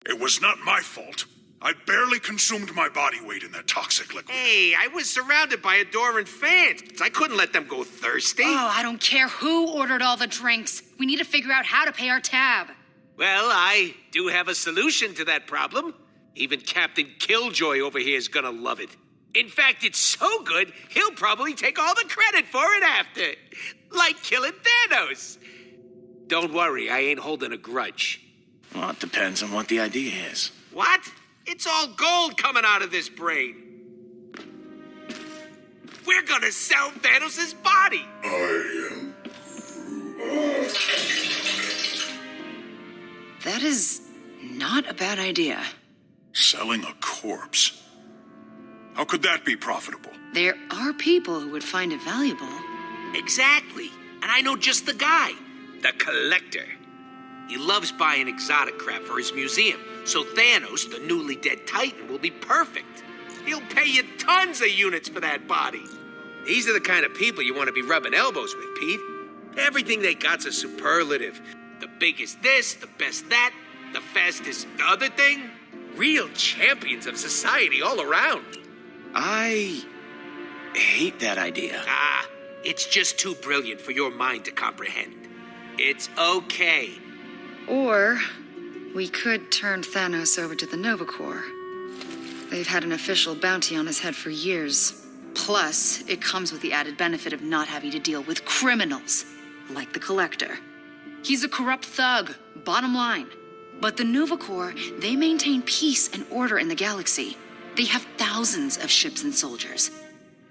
It was not my fault. I barely consumed my body weight in that toxic liquid. Hey, I was surrounded by adoring fans. I couldn't let them go thirsty. Oh, I don't care who ordered all the drinks. We need to figure out how to pay our tab. Well, I do have a solution to that problem. Even Captain Killjoy over here is gonna love it. In fact, it's so good, he'll probably take all the credit for it after. Like killing Thanos. Don't worry, I ain't holding a grudge. Well, it depends on what the idea is. What? It's all gold coming out of this brain. We're gonna sell Thanos' body. That is not a bad idea. Selling a corpse? How could that be profitable? There are people who would find it valuable. Exactly. And I know just the guy. The Collector. He loves buying exotic crap for his museum, so Thanos, the newly dead Titan, will be perfect. He'll pay you tons of units for that body. These are the kind of people you want to be rubbing elbows with, Pete. Everything they got's a superlative. The biggest this, the best that, the fastest the other thing. Real champions of society all around. I hate that idea. Ah, it's just too brilliant for your mind to comprehend. It's okay. Or we could turn Thanos over to the Nova Corps. They've had an official bounty on his head for years. Plus, it comes with the added benefit of not having to deal with criminals, like the Collector. He's a corrupt thug, bottom line. But the Nova Corps, they maintain peace and order in the galaxy. They have thousands of ships and soldiers.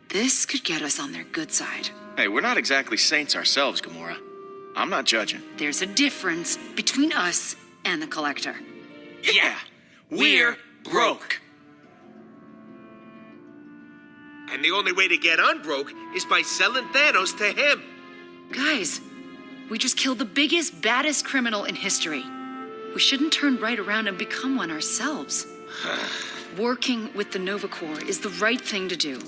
This could get us on their good side. Hey, we're not exactly saints ourselves, Gamora. I'm not judging. There's a difference between us and the Collector. Yeah, we're broke. And the only way to get unbroke is by selling Thanos to him. Guys, we just killed the biggest, baddest criminal in history. We shouldn't turn right around and become one ourselves. Working with the Nova Corps is the right thing to do.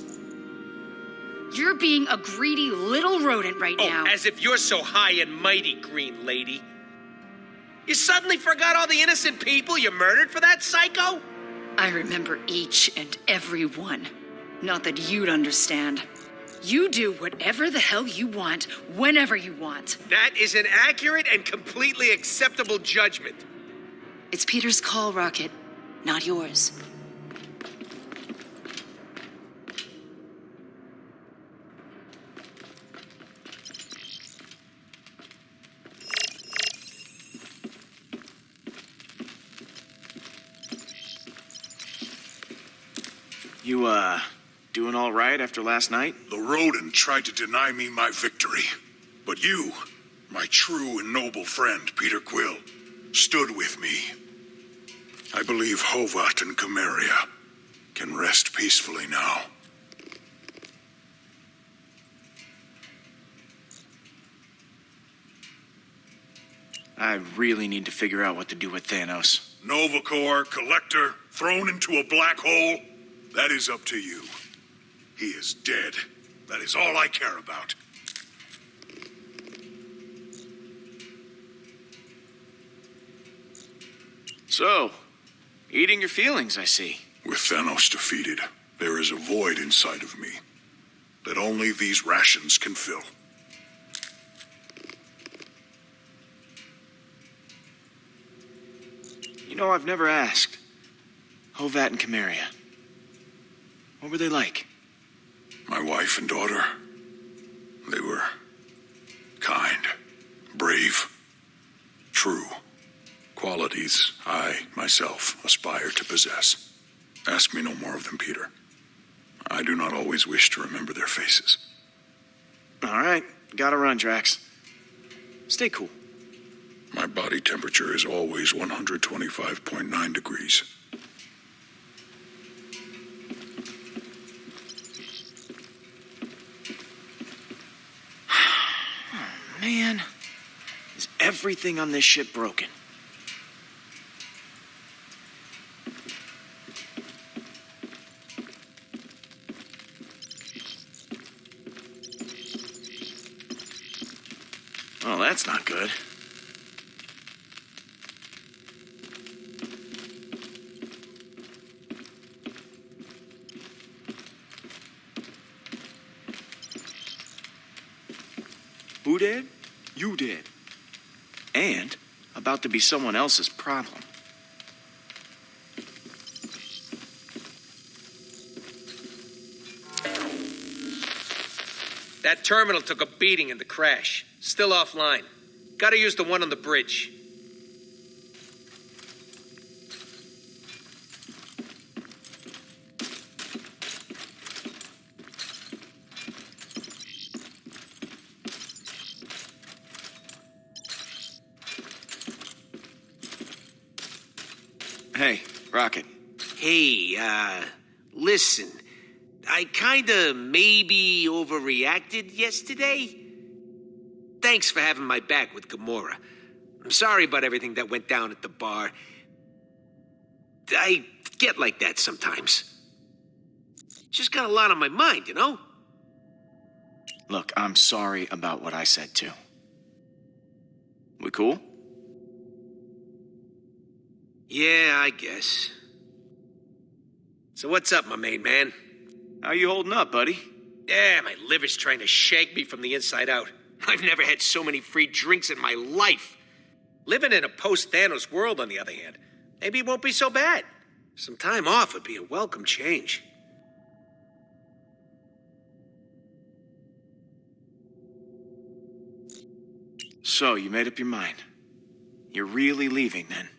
You're being a greedy little rodent right now. As if you're so high and mighty, Green Lady. You suddenly forgot all the innocent people you murdered for that psycho? I remember each and every one. Not that you'd understand. You do whatever the hell you want, whenever you want. That is an accurate and completely acceptable judgment. It's Peter's call, Rocket, not yours. You, doing all right after last night? The rodent tried to deny me my victory. But you, my true and noble friend, Peter Quill, stood with me. I believe Hovat and Cameria can rest peacefully now. I really need to figure out what to do with Thanos. Nova Corps, Collector, thrown into a black hole? That is up to you. He is dead. That is all I care about. So, eating your feelings, I see. With Thanos defeated, there is a void inside of me that only these rations can fill. You know, I've never asked. Hovat and Cameria. What were they like? My wife and daughter, they were kind, brave, true. Qualities I, myself, aspire to possess. Ask me no more of them, Peter. I do not always wish to remember their faces. All right, gotta run, Drax. Stay cool. My body temperature is always 125.9 degrees. Man, is everything on this ship broken? Well, that's not good. Who did? You did. And about to be someone else's problem. That terminal took a beating in the crash. Still offline. Gotta use the one on the bridge. Hey, Rocket. Hey, listen. I kinda maybe overreacted yesterday. Thanks for having my back with Gamora. I'm sorry about everything that went down at the bar. I get like that sometimes. Just got a lot on my mind, you know? Look, I'm sorry about what I said too. We cool? Yeah, I guess. So what's up, my main man? How you holding up, buddy? Yeah, my liver's trying to shake me from the inside out. I've never had so many free drinks in my life. Living in a post-Thanos world, on the other hand, maybe it won't be so bad. Some time off would be a welcome change. So, you made up your mind. You're really leaving, then?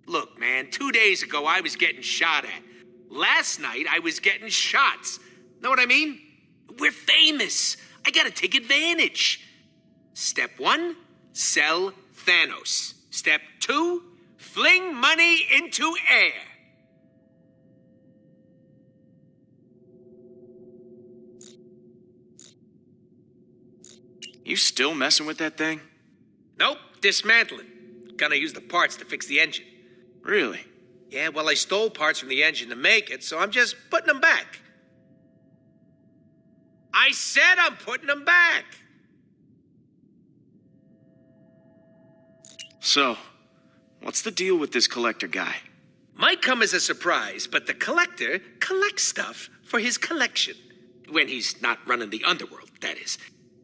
Look, man, 2 days ago I was getting shot at. Last night I was getting shots. Know what I mean? We're famous. I gotta take advantage. Step 1, sell Thanos. Step 2, fling money into air. You still messing with that thing? Nope, dismantling. Gonna use the parts to fix the engine. Really? Yeah, well, I stole parts from the engine to make it, so I'm just putting them back. I said I'm putting them back. So, what's the deal with this collector guy? Might come as a surprise, but the collector collects stuff for his collection. When he's not running the underworld, that is.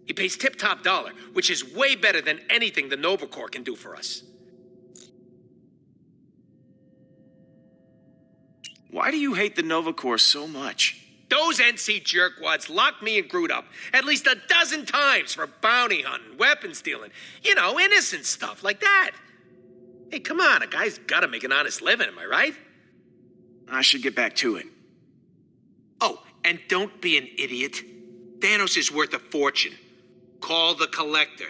He pays tip-top dollar, which is way better than anything the Nova Corps can do for us. Why do you hate the Nova Corps so much? Those NC jerkwads locked me and Groot up at least a dozen times for bounty hunting, weapon stealing, you know, innocent stuff like that. Hey, come on, a guy's gotta make an honest living, am I right? I should get back to it. Oh, and don't be an idiot. Thanos is worth a fortune. Call the collector.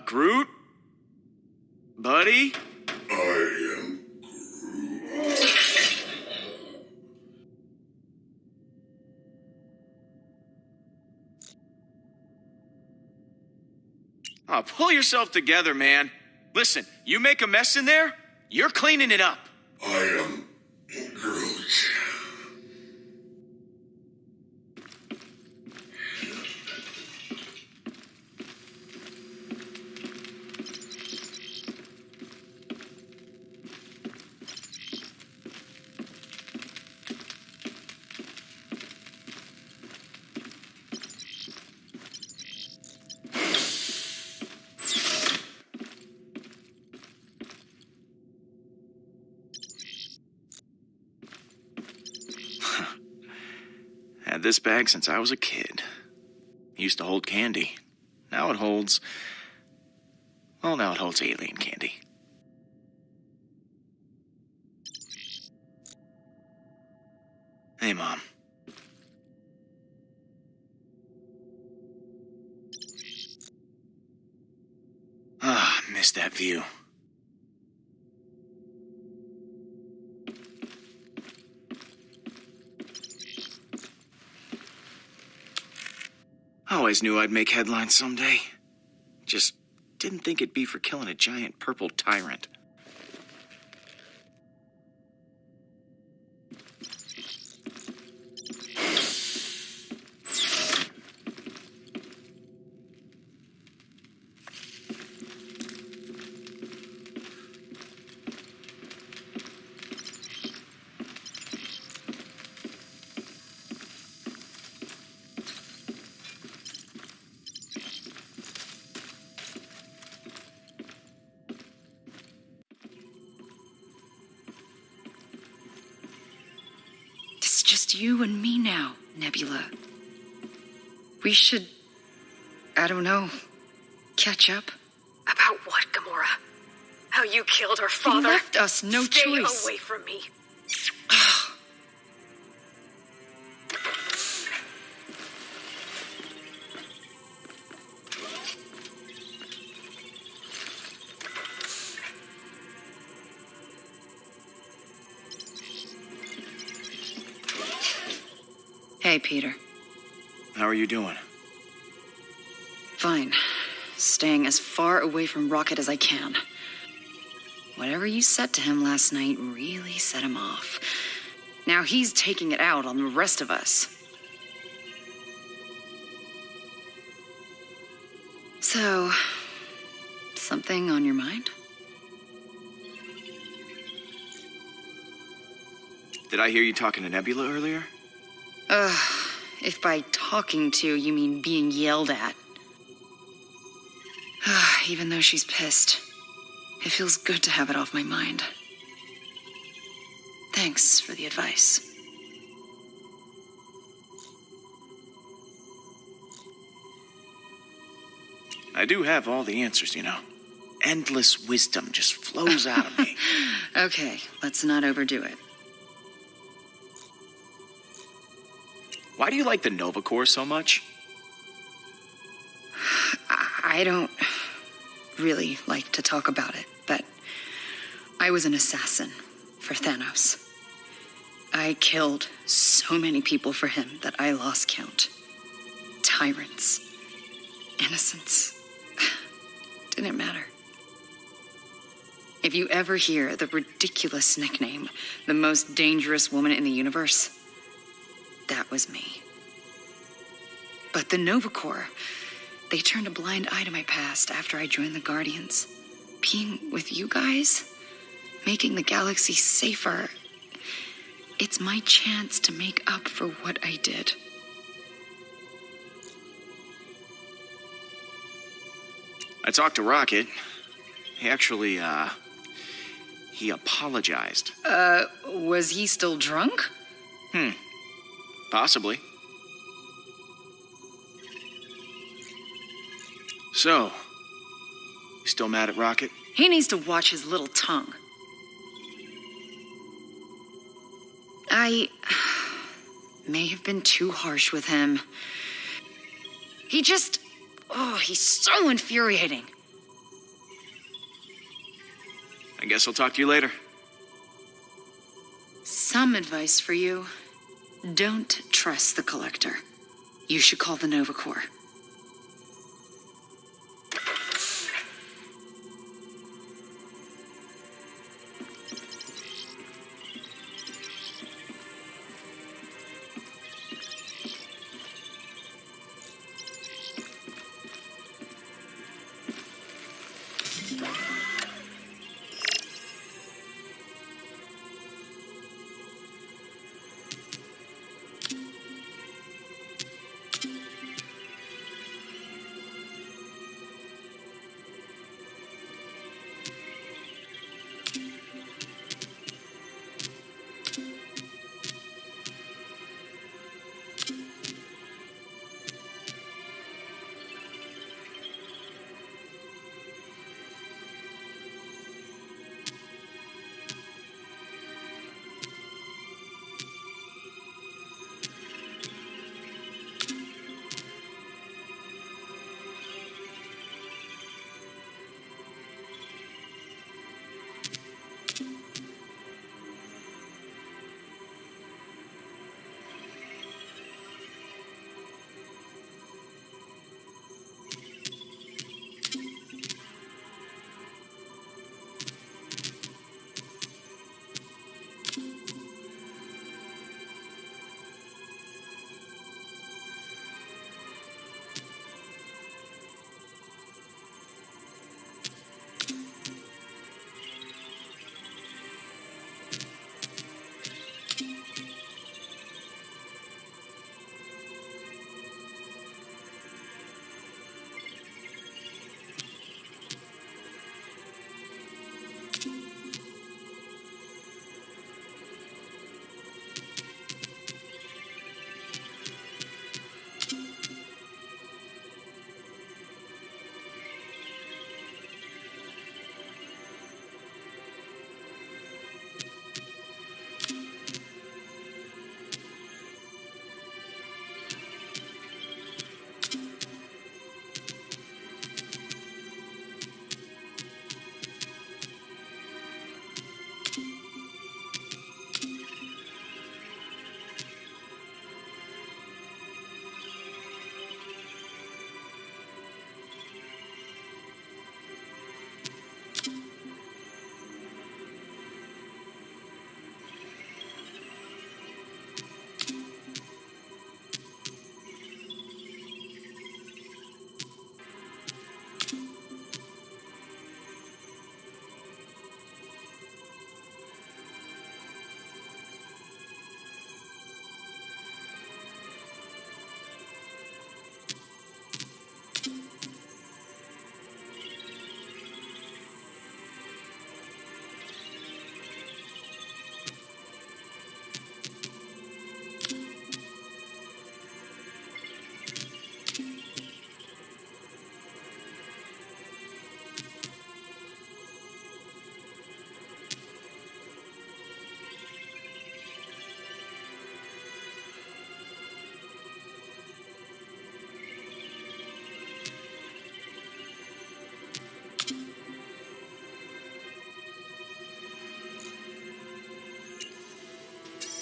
Groot? Buddy? I am Oh, pull yourself together, man. Listen, you make a mess in there, you're cleaning it up. I am Groot. Had this bag since I was a kid. Used to hold candy. Now it holds... Well, now it holds alien candy. Hey, Mom. Ah, missed that view. Always knew I'd make headlines someday. Just didn't think it'd be for killing a giant purple tyrant. just you and me now, Nebula. We should, I don't know, catch up. About what, Gamora? How you killed her father? He left us no Stay choice. away from me. Hey, Peter. How are you doing? Fine. Staying as far away from Rocket as I can. Whatever you said to him last night really set him off. Now he's taking it out on the rest of us. So, something on your mind? Did I hear you talking to Nebula earlier? If by talking to you mean being yelled at. Even though she's pissed, it feels good to have it off my mind. Thanks for the advice. I do have all the answers, you know. Endless wisdom just flows out of me. Okay, let's not overdo it. Why do you like the Nova Corps so much? I don't really like to talk about it, but I was an assassin for Thanos. I killed so many people for him that I lost count. Tyrants. Innocents. Didn't matter. If you ever hear the ridiculous nickname, the most dangerous woman in the universe, that was me. But the Nova Corps, they turned a blind eye to my past after I joined the Guardians. Being with you guys, making the galaxy safer, it's my chance to make up for what I did. I talked to Rocket. He actually, he apologized. Was he still drunk? Possibly. So, you still mad at Rocket? He needs to watch his little tongue. I may have been too harsh with him. He's so infuriating. I guess I'll talk to you later. Some advice for you. Don't trust the Collector. You should call the Nova Corps.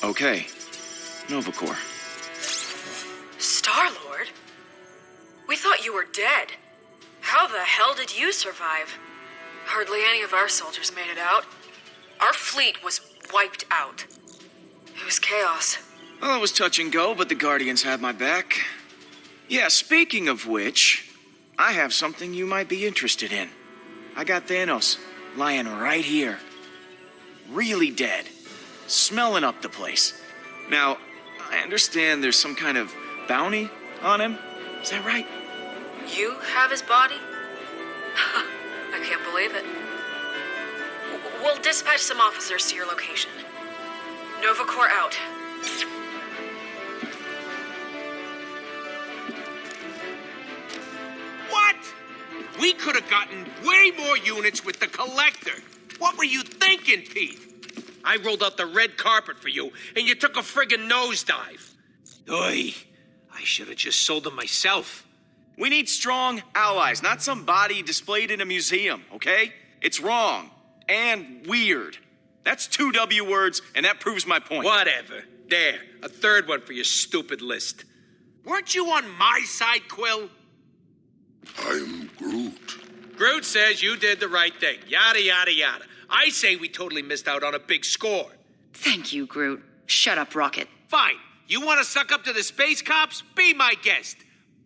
Okay. Novacore. Star-Lord? We thought you were dead. How the hell did you survive? Hardly any of our soldiers made it out. Our fleet was wiped out. It was chaos. Well, it was touch and go, but the Guardians had my back. Yeah, speaking of which, I have something you might be interested in. I got Thanos lying right here. Really dead. Smelling up the place. Now, I understand there's some kind of bounty on him. Is that right? You have his body? I can't believe it. We'll dispatch some officers to your location. Novacore out. What? We could have gotten way more units with the Collector. What were you thinking, Pete? I rolled out the red carpet for you, and you took a friggin' nosedive. Oy, I should have just sold them myself. We need strong allies, not some body displayed in a museum, okay? It's wrong. And weird. That's 2 W words, and that proves my point. Whatever. There, a third one for your stupid list. Weren't you on my side, Quill? I am Groot. Groot says you did the right thing. Yada, yada, yada. I say we totally missed out on a big score. Thank you, Groot. Shut up, Rocket. Fine. You want to suck up to the space cops? Be my guest.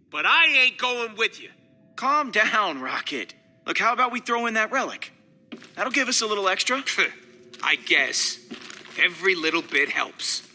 But I ain't going with you. Calm down, Rocket. Look, how about we throw in that relic? That'll give us a little extra. I guess. Every little bit helps.